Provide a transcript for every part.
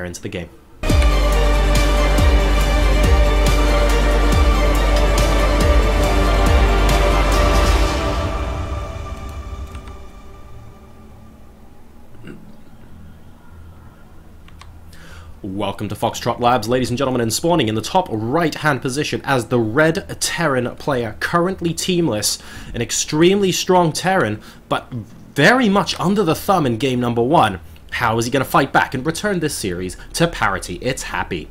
into the game. Welcome to Foxtrot Labs, ladies and gentlemen, and spawning in the top right-hand position as the red Terran player, currently teamless, an extremely strong Terran, but very much under the thumb in game number 1. How is he going to fight back and return this series to parity? It's Happy.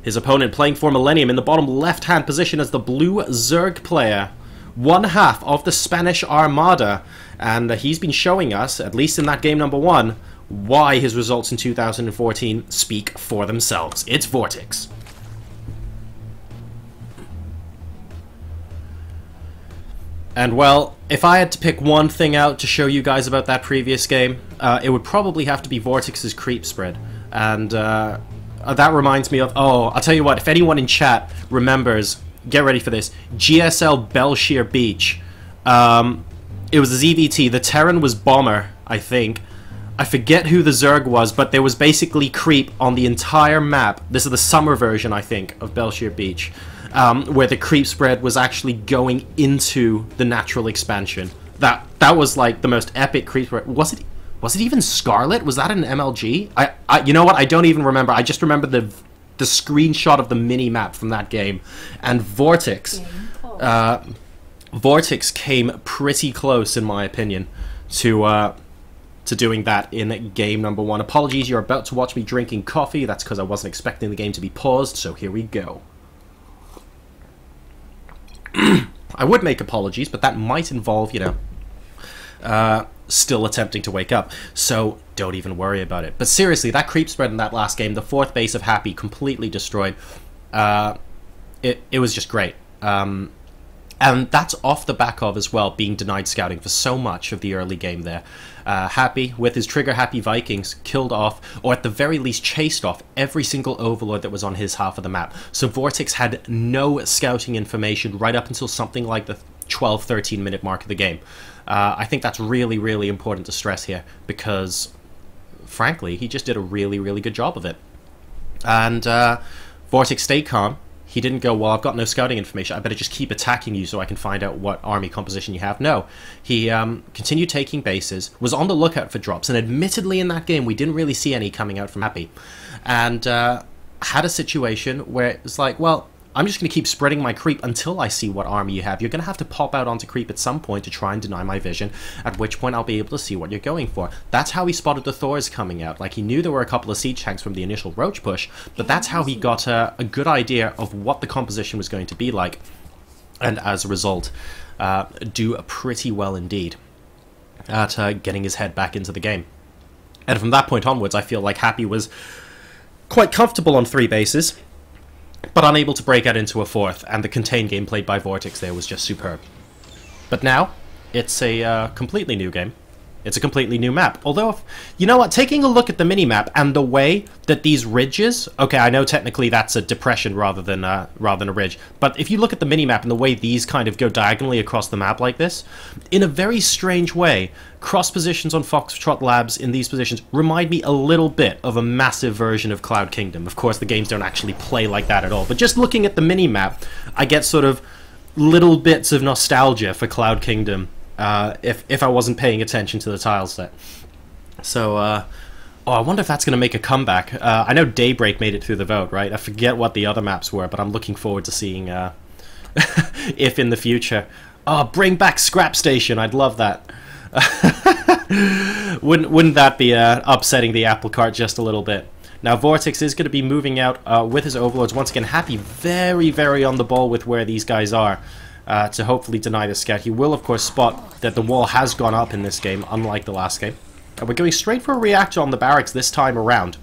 His opponent playing for Millennium in the bottom left-hand position as the blue Zerg player, one half of the Spanish Armada, and he's been showing us, at least in that game number 1, why his results in 2014 speak for themselves. It's VortiX. And well, if I had to pick one thing out to show you guys about that previous game, it would probably have to be VortiX's creep spread. And that reminds me of, oh, I'll tell you what, if anyone in chat remembers, get ready for this, GSL Belshire Beach. It was a ZVT, the Terran was Bomber, I think. I forget who the Zerg was, but there was basically creep on the entire map. This is the summer version, I think, of Belshire Beach, where the creep spread was actually going into the natural expansion. That was like the most epic creep spread. Was it even Scarlet? Was that an MLG? You know what? I don't even remember. I just remember the screenshot of the mini map from that game, and VortiX. VortiX came pretty close, in my opinion, to doing that in game number 1. Apologies, you're about to watch me drinking coffee. That's because I wasn't expecting the game to be paused, so here we go. I would make apologies, but that might involve, you know, still attempting to wake up, so don't even worry about it. But seriously, that creep spread in that last game, the 4th base of Happy, completely destroyed. It was just great. And that's off the back of, as well, being denied scouting for so much of the early game there. Happy, with his trigger-happy Vikings, killed off, or at the very least chased off, every single Overlord that was on his half of the map. So VortiX had no scouting information right up until something like the 12-13 minute mark of the game. I think that's really, really important to stress here, because, frankly, he just did a really, really good job of it. And VortiX stayed calm. He didn't go, well, I've got no scouting information, I better just keep attacking you so I can find out what army composition you have. No, he continued taking bases, was on the lookout for drops, and admittedly in that game we didn't really see any coming out from Happy. And had a situation where it's like, well, I'm just going to keep spreading my creep until I see what army you have. You're going to have to pop out onto creep at some point to try and deny my vision, at which point I'll be able to see what you're going for. That's how he spotted the Thors coming out. Like, he knew there were a couple of siege tanks from the initial Roach push, but that's how he got a good idea of what the composition was going to be like, and as a result, do pretty well indeed at getting his head back into the game. And from that point onwards, I feel like Happy was quite comfortable on 3 bases, but unable to break out into a 4th, and the contained game played by VortiX there was just superb. But now, it's a completely new game. It's a completely new map. Although, you know what, taking a look at the mini-map and the way that these ridges... Okay, I know technically that's a depression rather than a ridge, but if you look at the mini-map and the way these kind of go diagonally across the map like this, in a very strange way, cross positions on Foxtrot Labs in these positions remind me a little bit of a massive version of Cloud Kingdom. Of course, the games don't actually play like that at all, but just looking at the mini-map, I get sort of little bits of nostalgia for Cloud Kingdom. If I wasn't paying attention to the tile set. So, oh, I wonder if that's going to make a comeback. I know Daybreak made it through the vote, right? I forget what the other maps were, but I'm looking forward to seeing if in the future... Oh, bring back Scrap Station, I'd love that. Wouldn't that be upsetting the apple cart just a little bit? Now, VortiX is going to be moving out with his Overlords. Once again, Happy very, very on the ball with where these guys are. To hopefully deny the scout. He will, of course, spot that the wall has gone up in this game, unlike the last game. We're going straight for a reactor on the barracks this time around.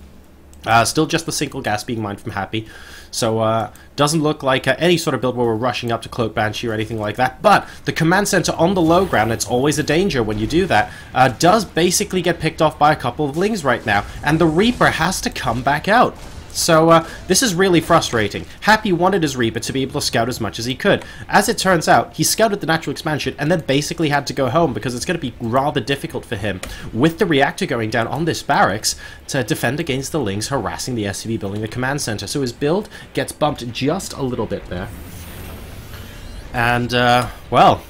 Still just the single gas being mined from Happy. So, doesn't look like any sort of build where we're rushing up to Cloak Banshee or anything like that. But the command center on the low ground, it's always a danger when you do that, does basically get picked off by a couple of Lings right now. And the Reaper has to come back out. So this is really frustrating. Happy wanted his Reaper to be able to scout as much as he could. As it turns out, he scouted the natural expansion and then basically had to go home because it's going to be rather difficult for him, with the reactor going down on this barracks, to defend against the Lings harassing the SCV building the command center. So his build gets bumped just a little bit there. And, well,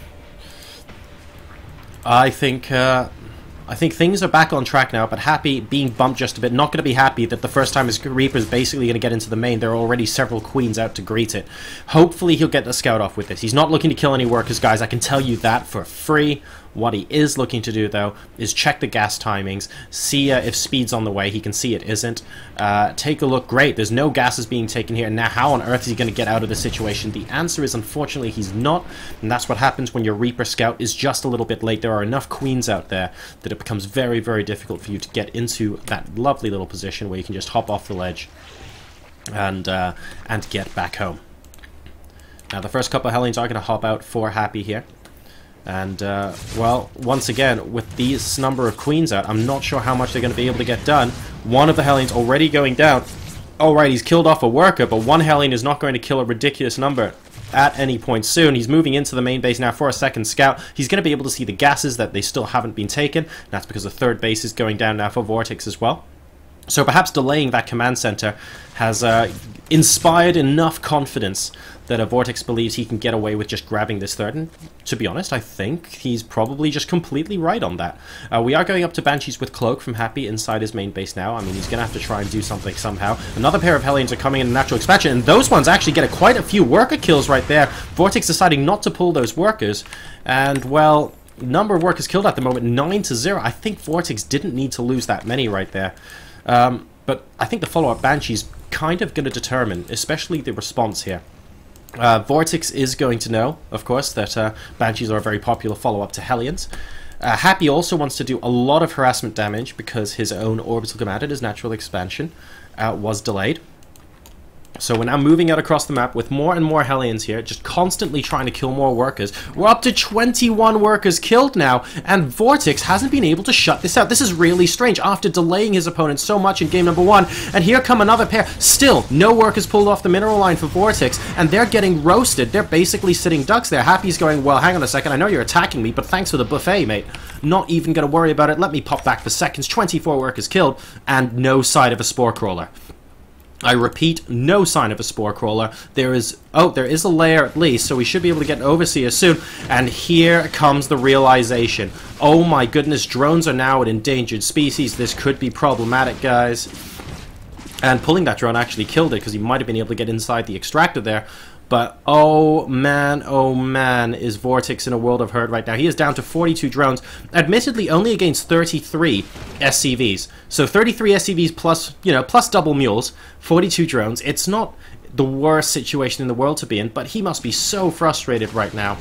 I think things are back on track now, but Happy being bumped just a bit, not going to be happy that the first time his Reaper is basically going to get into the main. There are already several Queens out to greet it. Hopefully he'll get the scout off with this. He's not looking to kill any workers, guys. I can tell you that for free. What he is looking to do, though, is check the gas timings, see if speed's on the way. He can see it isn't. Take a look. Great, there's no gases being taken here. Now, how on earth is he going to get out of the situation? The answer is, unfortunately, he's not. And that's what happens when your Reaper Scout is just a little bit late. There are enough Queens out there that it becomes very, very difficult for you to get into that lovely little position where you can just hop off the ledge and get back home. Now, the first couple of Hellions are going to hop out for Happy here. And, well, once again, with this number of Queens out, I'm not sure how much they're going to be able to get done. One of the Hellions already going down. Alright, he's killed off a worker, but one Hellion is not going to kill a ridiculous number at any point soon. He's moving into the main base now for a second scout. He's going to be able to see the gases that they still haven't been taken. That's because the third base is going down now for VortiX as well. So perhaps delaying that command center has inspired enough confidence that VortiX believes he can get away with just grabbing this third. And to be honest, I think he's probably just completely right on that. We are going up to Banshees with Cloak from Happy inside his main base now. I mean, he's going to have to try and do something somehow. Another pair of Hellions are coming in natural expansion, and those ones actually get quite a few worker kills right there. VortiX deciding not to pull those workers, and, well, number of workers killed at the moment, 9-0. I think VortiX didn't need to lose that many right there. But I think the follow-up Banshee's kind of going to determine, especially the response here. VortiX is going to know, of course, that Banshees are a very popular follow-up to Hellions. Happy also wants to do a lot of harassment damage because his own orbital command and his natural expansion was delayed. So we're now moving out across the map with more and more Hellions here, just constantly trying to kill more workers. We're up to 21 workers killed now, and VortiX hasn't been able to shut this out. This is really strange after delaying his opponent so much in game number 1. And here come another pair. Still, no workers pulled off the mineral line for VortiX, and they're getting roasted. They're basically sitting ducks there. Happy's going, well, hang on a second. I know you're attacking me, but thanks for the buffet, mate. Not even going to worry about it. Let me pop back for seconds. 24 workers killed, and no sight of a spore crawler. I repeat, no sign of a spore crawler. There is a layer at least, so we should be able to get an overseer soon. And here comes the realization. Oh my goodness, drones are now an endangered species. This could be problematic, guys. And pulling that drone actually killed it, because he might have been able to get inside the extractor there. But oh man, is VortiX in a world of hurt right now. He is down to 42 drones, admittedly only against 33 SCVs. So 33 SCVs plus, plus double mules, 42 drones. It's not the worst situation in the world to be in, but he must be so frustrated right now.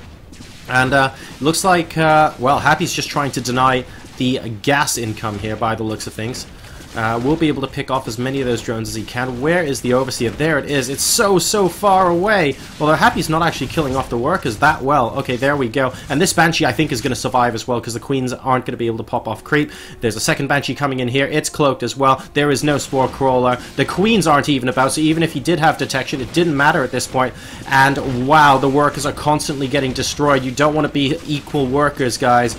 And looks like, well, Happy's just trying to deny the gas income here by the looks of things. We'll be able to pick off as many of those drones as he can. Where is the overseer? There it is. It's so far away. Although Happy's not actually killing off the workers that well. Okay, there we go. And this Banshee, I think, is going to survive as well, because the Queens aren't going to be able to pop off creep. There's a second Banshee coming in here. It's cloaked as well. There is no spore crawler. The Queens aren't even about, so even if he did have detection, it didn't matter at this point. And wow, the workers are constantly getting destroyed. You don't want to be equal workers, guys.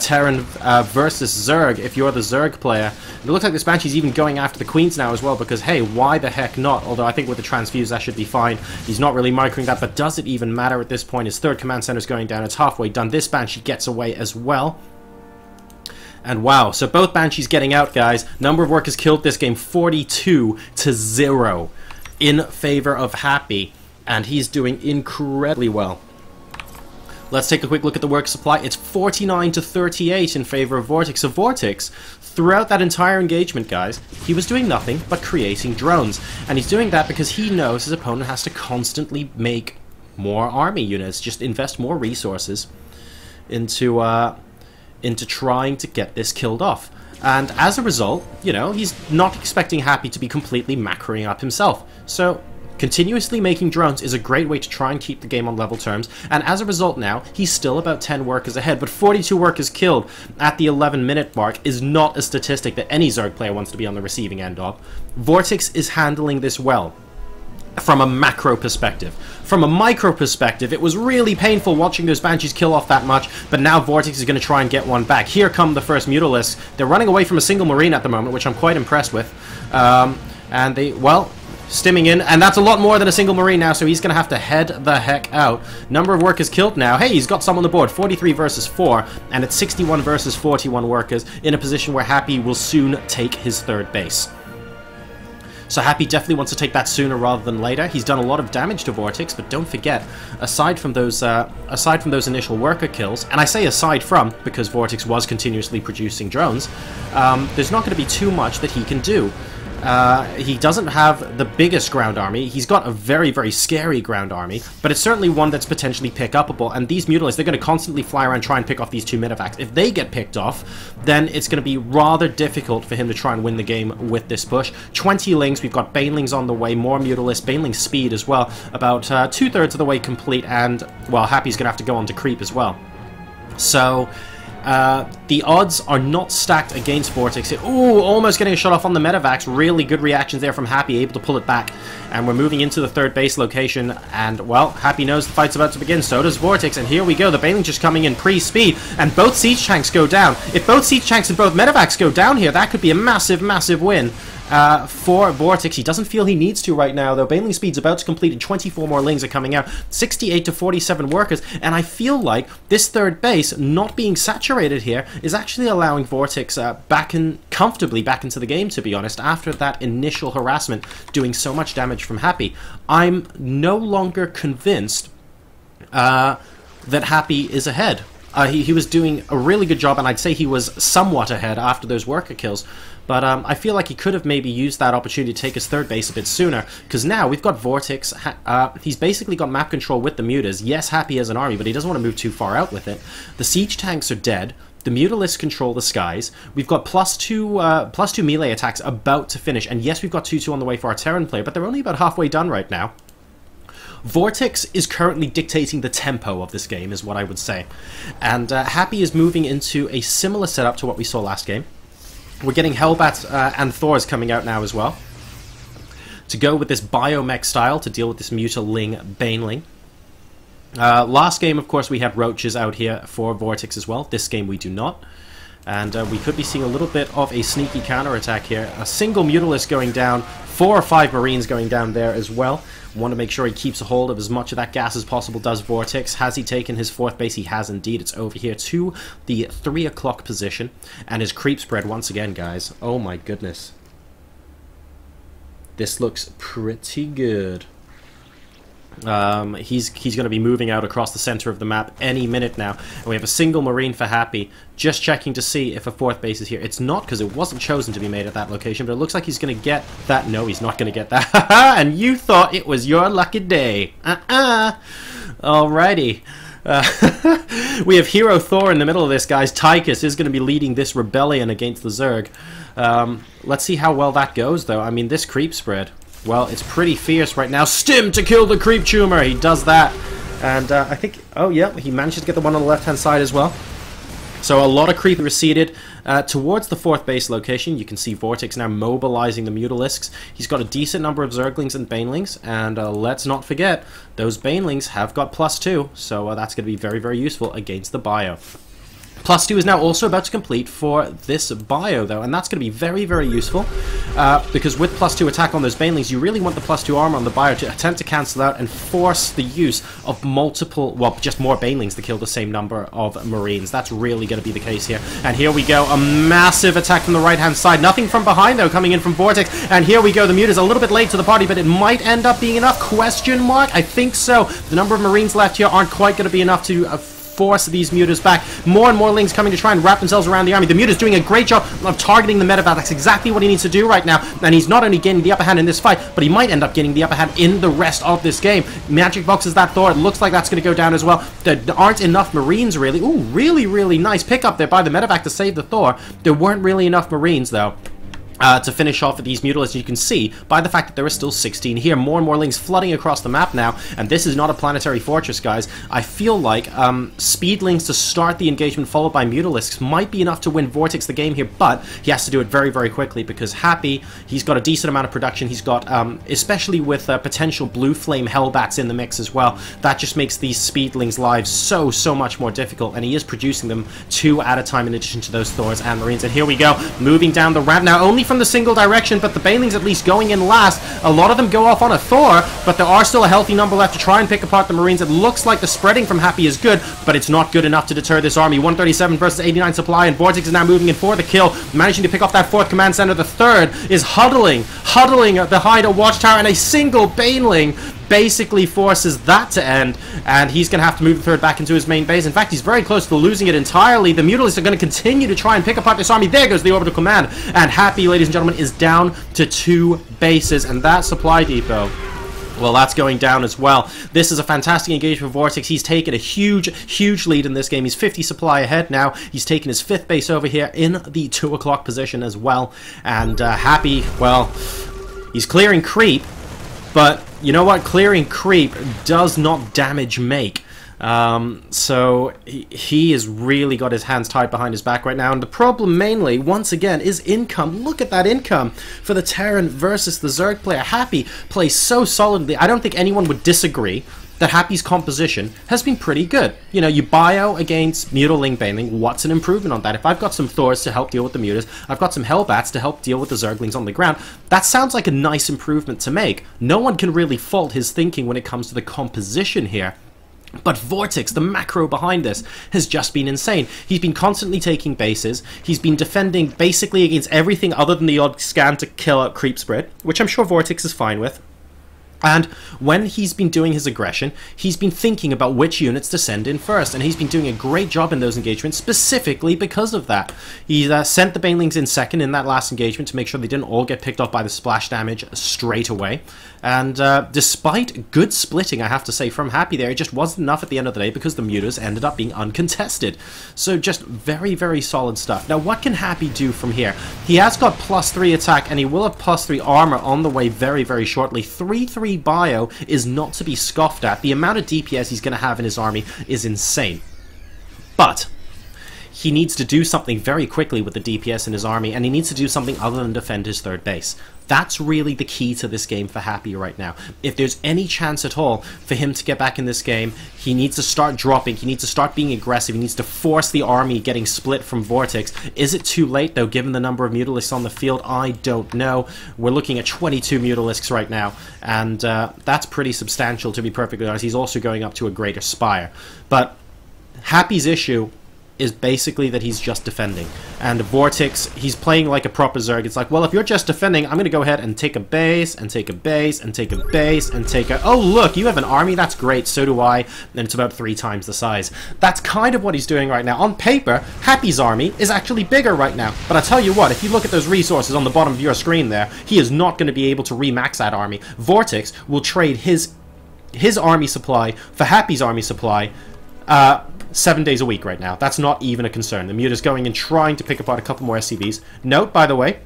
Terran versus Zerg, if you're the Zerg player. It looks like this Banshee's even going after the Queens now as well, because hey, why the heck not? Although I think with the transfuse that should be fine. He's not really microing that, but does it even matter at this point? His third command center is going down. It's halfway done. This Banshee gets away as well. And wow, so both Banshees getting out, guys. Number of workers killed this game, 42-0 in favor of Happy, and he's doing incredibly well. Let's take a quick look at the work supply. It's 49-38 in favor of VortiX. So VortiX, throughout that entire engagement, guys, he was doing nothing but creating drones. And he's doing that because he knows his opponent has to constantly make more army units, just invest more resources into trying to get this killed off. And as a result, he's not expecting Happy to be completely macroing up himself. So Continuously making drones is a great way to try and keep the game on level terms, and as a result now, he's still about 10 workers ahead, but 42 workers killed at the 11-minute mark is not a statistic that any Zerg player wants to be on the receiving end of. VortiX is handling this well. From a macro perspective. From a micro perspective, it was really painful watching those Banshees kill off that much, but now VortiX is going to try and get one back. Here come the first Mutalisks. They're running away from a single Marine at the moment, which I'm quite impressed with. And they, well, stimming in, and that's a lot more than a single Marine now, so he's going to have to head the heck out. Number of workers killed now. Hey, he's got some on the board, 43 versus 4, and it's 61 versus 41 workers in a position where Happy will soon take his third base. So Happy definitely wants to take that sooner rather than later. He's done a lot of damage to VortiX, but don't forget, aside from those initial worker kills, and I say aside from because VortiX was continuously producing drones, there's not going to be too much that he can do. He doesn't have the biggest ground army. He's got a very, very scary ground army, but it's certainly one that's potentially pick-upable. And these Mutalisks, they're going to constantly fly around and try and pick off these two Medivacs. If they get picked off, then it's going to be rather difficult for him to try and win the game with this push. 20 Lings, we've got Banelings on the way, more Mutalisks, Baneling speed as well, about 2/3 of the way complete, and, well, Happy's going to have to go on to creep as well. So the odds are not stacked against VortiX. Ooh, almost getting a shot off on the Medivacs. Really good reactions there from Happy, able to pull it back. And we're moving into the third base location. And, well, Happy knows the fight's about to begin. So does VortiX. And here we go. The Baneling just coming in pre-speed. And both siege tanks go down. If both siege tanks and both Medivacs go down here, that could be a massive, massive win. For VortiX. He doesn't feel he needs to right now, though. Baneling speed's about to complete and 24 more Lings are coming out. 68 to 47 workers, and I feel like this third base, not being saturated here, is actually allowing VortiX comfortably back into the game, to be honest, after that initial harassment doing so much damage from Happy. I'm no longer convinced that Happy is ahead. He was doing a really good job, and I'd say he was somewhat ahead after those worker kills. But I feel like he could have maybe used that opportunity to take his third base a bit sooner, because now we've got VortiX. He's basically got map control with the Mutas. Yes, Happy has an army, but he doesn't want to move too far out with it. The siege tanks are dead. The Mutalisks control the skies. We've got +2 melee attacks about to finish, and yes, we've got 2/2 on the way for our Terran player, but they're only about halfway done right now. VortiX is currently dictating the tempo of this game, is what I would say. And Happy is moving into a similar setup to what we saw last game. We're getting Hellbats and Thors coming out now as well, to go with this biomech style to deal with this Mutaling Baneling. Last game, of course, we had Roaches out here for VortiX as well. This game we do not. And we could be seeing a little bit of a sneaky counterattack here. A single Mutalisk going down, 4 or 5 Marines going down there as well. Want to make sure he keeps a hold of as much of that gas as possible, does VortiX. Has he taken his 4th base? He has indeed. It's over here to the 3 o'clock position. And his creep spread once again, guys. Oh my goodness. This looks pretty good. He's going to be moving out across the center of the map any minute now. And we have a single Marine for Happy. Just checking to see if a 4th base is here. It's not, because it wasn't chosen to be made at that location, but it looks like he's going to get that. No, he's not going to get that. And you thought it was your lucky day. Alrighty. We have Hero Thor in the middle of this, guys. Tychus is going to be leading this rebellion against the Zerg. Let's see how well that goes, though. I mean, this creep spread, well, it's pretty fierce right now. Stim to kill the creep tumor. He does that. And I think, oh yeah, he manages to get the one on the left-hand side as well. So a lot of creep receded towards the 4th base location. You can see VortiX now mobilizing the Mutalisks. He's got a decent number of Zerglings and Banelings. And let's not forget, those Banelings have got +2. So that's going to be very, very useful against the bio. +2 is now also about to complete for this bio, though, and that's going to be very, very useful, because with +2 attack on those Banelings, you really want the +2 armor on the bio to attempt to cancel out and force the use of multiple, well, just more Banelings to kill the same number of Marines. That's really going to be the case here. And here we go, a massive attack from the right-hand side. Nothing from behind, though, coming in from VortiX. And here we go, the Mute is a little bit late to the party, but it might end up being enough, question mark? I think so. The number of Marines left here aren't quite going to be enough to force these Mutas back. More and more Lings coming to try and wrap themselves around the army. The Muta's doing a great job of targeting the Medivac. That's exactly what he needs to do right now. And he's not only gaining the upper hand in this fight, but he might end up getting the upper hand in the rest of this game. Magic boxes that Thor. It looks like that's going to go down as well. There aren't enough Marines, really. Ooh, really, really nice pickup there by the Medivac to save the Thor. There weren't really enough Marines, though. to finish off with these Mutalisks. You can see by the fact that there are still 16 here, more and more Lings flooding across the map now, and this is not a planetary fortress, guys. I feel like Speedlings to start the engagement followed by Mutalisks might be enough to win VortiX the game here, but he has to do it very, very quickly because Happy, he's got a decent amount of production. He's got, especially with potential Blue Flame Hellbats in the mix as well, that just makes these Speedlings' lives so much more difficult, and he is producing them 2 at a time in addition to those Thors and Marines. And here we go, moving down the ramp now, only from the single direction, but the Banelings at least going in last. A lot of them go off on a Thor, but there are still a healthy number left to try and pick apart the Marines. It looks like the spreading from Happy is good, but it's not good enough to deter this army. 137 versus 89 supply, and VortiX is now moving in for the kill, managing to pick off that 4th command center. The 3rd is huddling behind a watchtower, and a single Baneling basically forces that to end, and he's going to have to move the 3rd back into his main base. In fact, he's very close to losing it entirely. The Mutalisks are going to continue to try and pick apart this army. There goes the orbital command, and Happy, ladies and gentlemen, is down to 2 bases, and that supply depot, well, that's going down as well. This is a fantastic engagement for VortiX. He's taken a huge lead in this game. He's 50 supply ahead now. He's taken his 5th base over here in the 2 o'clock position as well, and Happy, well, he's clearing creep, but you know what? Clearing creep does not damage make. So he has really got his hands tied behind his back right now, and the problem mainly, once again, is income. Look at that income for the Terran versus the Zerg player. Happy plays so solidly. I don't think anyone would disagree that Happy's composition has been pretty good. You know, you bio against Mutaling Baneling, what's an improvement on that? If I've got some Thors to help deal with the Mutas, I've got some Hellbats to help deal with the Zerglings on the ground, that sounds like a nice improvement to make. No one can really fault his thinking when it comes to the composition here. But VortiX, the macro behind this, has just been insane. He's been constantly taking bases. He's been defending basically against everything other than the odd scan to kill out creep spread, which I'm sure VortiX is fine with. And when he's been doing his aggression, he's been thinking about which units to send in first, and he's been doing a great job in those engagements specifically because of that. He sent the Banelings in second in that last engagement to make sure they didn't all get picked off by the splash damage straight away. And despite good splitting, I have to say, from Happy there, it just wasn't enough at the end of the day because the Mutas ended up being uncontested. So just very solid stuff. Now, what can Happy do from here? He has got +3 attack, and he will have +3 armor on the way very shortly. 3/3 bio is not to be scoffed at. The amount of DPS he's going to have in his army is insane. But he needs to do something very quickly with the DPS in his army, and he needs to do something other than defend his 3rd base. That's really the key to this game for Happy right now. If there's any chance at all for him to get back in this game, he needs to start dropping, he needs to start being aggressive, he needs to force the army getting split from VortiX. Is it too late, though, given the number of Mutalisks on the field? I don't know. We're looking at 22 Mutalisks right now, and that's pretty substantial, to be perfectly honest. He's also going up to a greater spire. But Happy's issue is basically that he's just defending. And VortiX, he's playing like a proper Zerg. It's like, well, if you're just defending, I'm going to go ahead and take a base, and take a base, and take a base, and take a... Oh, look, you have an army? That's great. So do I. And it's about 3 times the size. That's kind of what he's doing right now. On paper, Happy's army is actually bigger right now. But I tell you what, if you look at those resources on the bottom of your screen there, he is not going to be able to remax that army. VortiX will trade his army supply for Happy's army supply 7 days a week right now. That's not even a concern. The Muta's going and trying to pick apart a couple more SCVs. Note, by the way,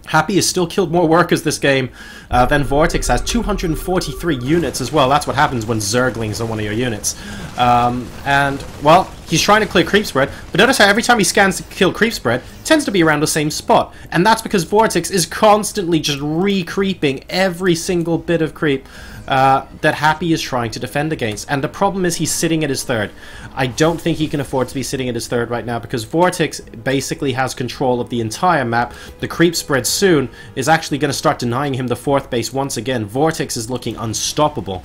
Happy has still killed more workers this game than VortiX has. 243 units as well. That's what happens when Zerglings are one of your units. And, well, he's trying to clear creep spread, but notice how every time he scans to kill creep spread, it tends to be around the same spot. And that's because VortiX is constantly just re-creeping every single bit of creep that Happy is trying to defend against. And the problem is he's sitting at his 3rd. I don't think he can afford to be sitting at his 3rd right now because VortiX basically has control of the entire map. The creep spread soon is actually going to start denying him the 4th base once again. VortiX is looking unstoppable.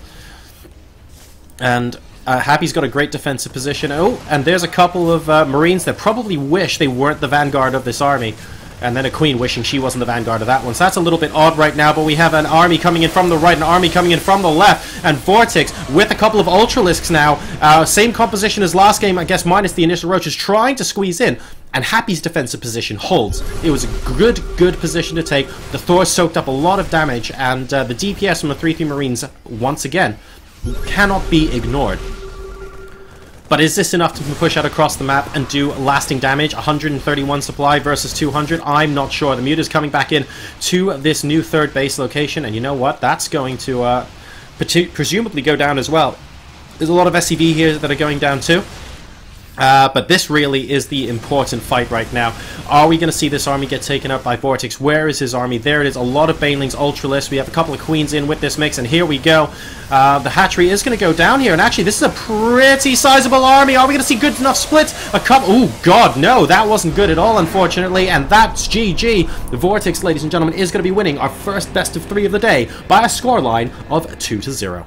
And Happy's got a great defensive position. Oh, and there's a couple of Marines that probably wish they weren't the vanguard of this army. And then a Queen wishing she wasn't the vanguard of that one. So that's a little bit odd right now, but we have an army coming in from the right, an army coming in from the left, and VortiX with a couple of Ultralisks now. Same composition as last game, I guess, minus the initial roaches, trying to squeeze in. And Happy's defensive position holds. It was a good position to take. The Thor soaked up a lot of damage, and the DPS from the 3-3 Marines, once again, cannot be ignored. But is this enough to push out across the map and do lasting damage? 131 supply versus 200? I'm not sure. The Mute is coming back in to this new third base location, and you know what? That's going to presumably go down as well. There's a lot of SCV here that are going down too. But this really is the important fight right now. Are we going to see this army get taken up by VortiX? Where is his army? There it is. A lot of Banelings, Ultralists. We have a couple of Queens in with this mix, and here we go. The hatchery is going to go down here, and actually this is a pretty sizable army. Are we going to see good enough splits? A couple... Oh, God, no. That wasn't good at all, unfortunately, and that's GG. The VortiX, ladies and gentlemen, is going to be winning our first best of 3 of the day by a scoreline of 2-0.